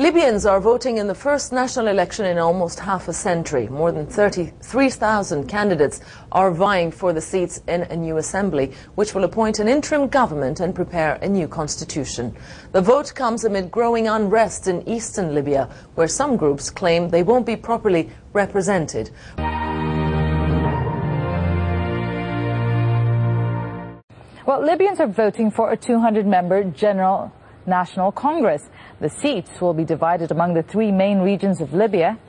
Libyans are voting in the first national election in almost half a century. More than 33,000 candidates are vying for the seats in a new assembly, which will appoint an interim government and prepare a new constitution. The vote comes amid growing unrest in eastern Libya, where some groups claim they won't be properly represented. Well, Libyans are voting for a 200-member General National Congress. The seats will be divided among the three main regions of Libya.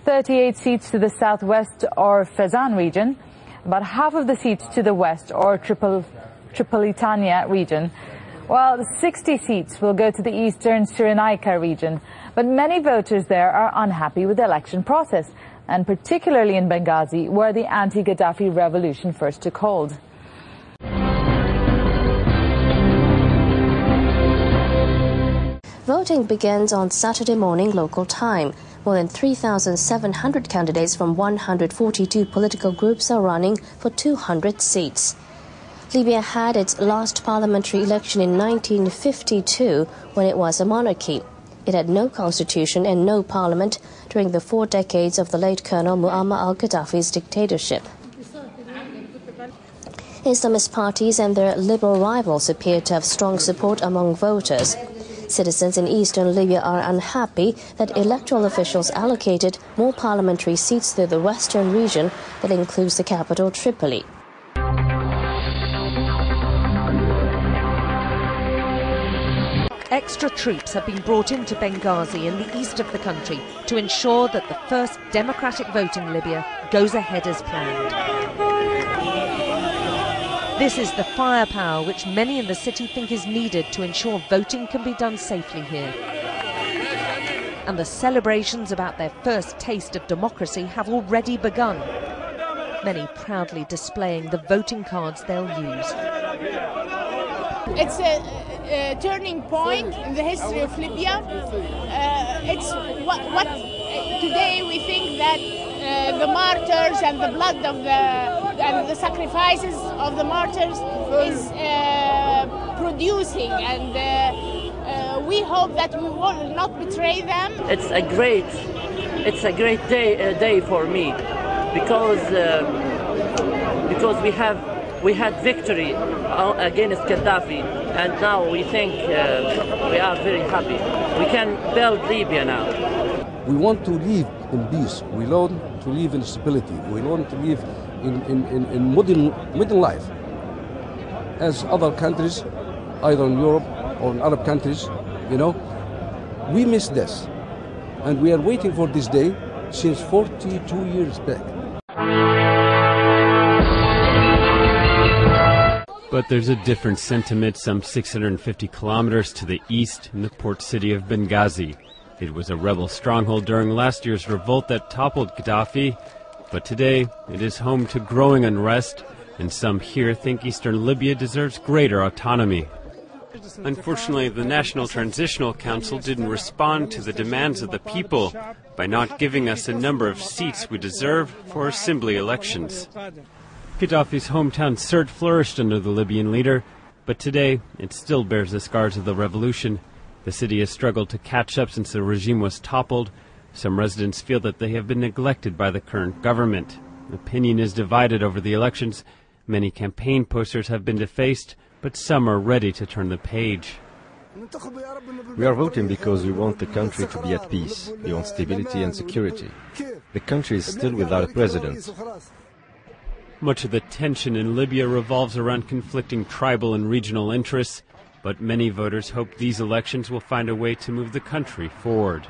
38 seats to the southwest or Fezzan region, about half of the seats to the west or Tripolitania region, while 60 seats will go to the eastern Cyrenaica region. But many voters there are unhappy with the election process, and particularly in Benghazi, where the anti-Gaddafi revolution first took hold. Voting begins on Saturday morning local time. More than 3,700 candidates from 142 political groups are running for 200 seats. Libya had its last parliamentary election in 1952 when it was a monarchy. It had no constitution and no parliament during the 4 decades of the late Colonel Muammar al-Gaddafi's dictatorship. Islamist parties and their liberal rivals appear to have strong support among voters. Citizens in eastern Libya are unhappy that electoral officials allocated more parliamentary seats to the western region that includes the capital Tripoli. Extra troops have been brought into Benghazi in the east of the country to ensure that the first democratic vote in Libya goes ahead as planned. This is the firepower which many in the city think is needed to ensure voting can be done safely here. And the celebrations about their first taste of democracy have already begun, many proudly displaying the voting cards they'll use. It's a turning point in the history of Libya. It's what today we think that the martyrs and the blood of the sacrifices of the martyrs is producing, and we hope that we will not betray them. It's a great day for me because we had victory against Gaddafi, and now we think we are very happy. We can build Libya now. We want to live in peace. We want to live in stability. We want to live in modern life, as other countries, either in Europe or in Arab countries. You know, we miss this, and we are waiting for this day since 42 years back. But there's a different sentiment some 650 kilometers to the east in the port city of Benghazi. It was a rebel stronghold during last year's revolt that toppled Gaddafi, but today it is home to growing unrest, and some here think eastern Libya deserves greater autonomy. Unfortunately, the National Transitional Council didn't respond to the demands of the people by not giving us a number of seats we deserve for assembly elections. Gaddafi's hometown Sirte flourished under the Libyan leader, but today it still bears the scars of the revolution. The city has struggled to catch up since the regime was toppled. Some residents feel that they have been neglected by the current government. Opinion is divided over the elections. Many campaign posters have been defaced, but some are ready to turn the page. We are voting because we want the country to be at peace. We want stability and security. The country is still without a president. Much of the tension in Libya revolves around conflicting tribal and regional interests, but many voters hope these elections will find a way to move the country forward.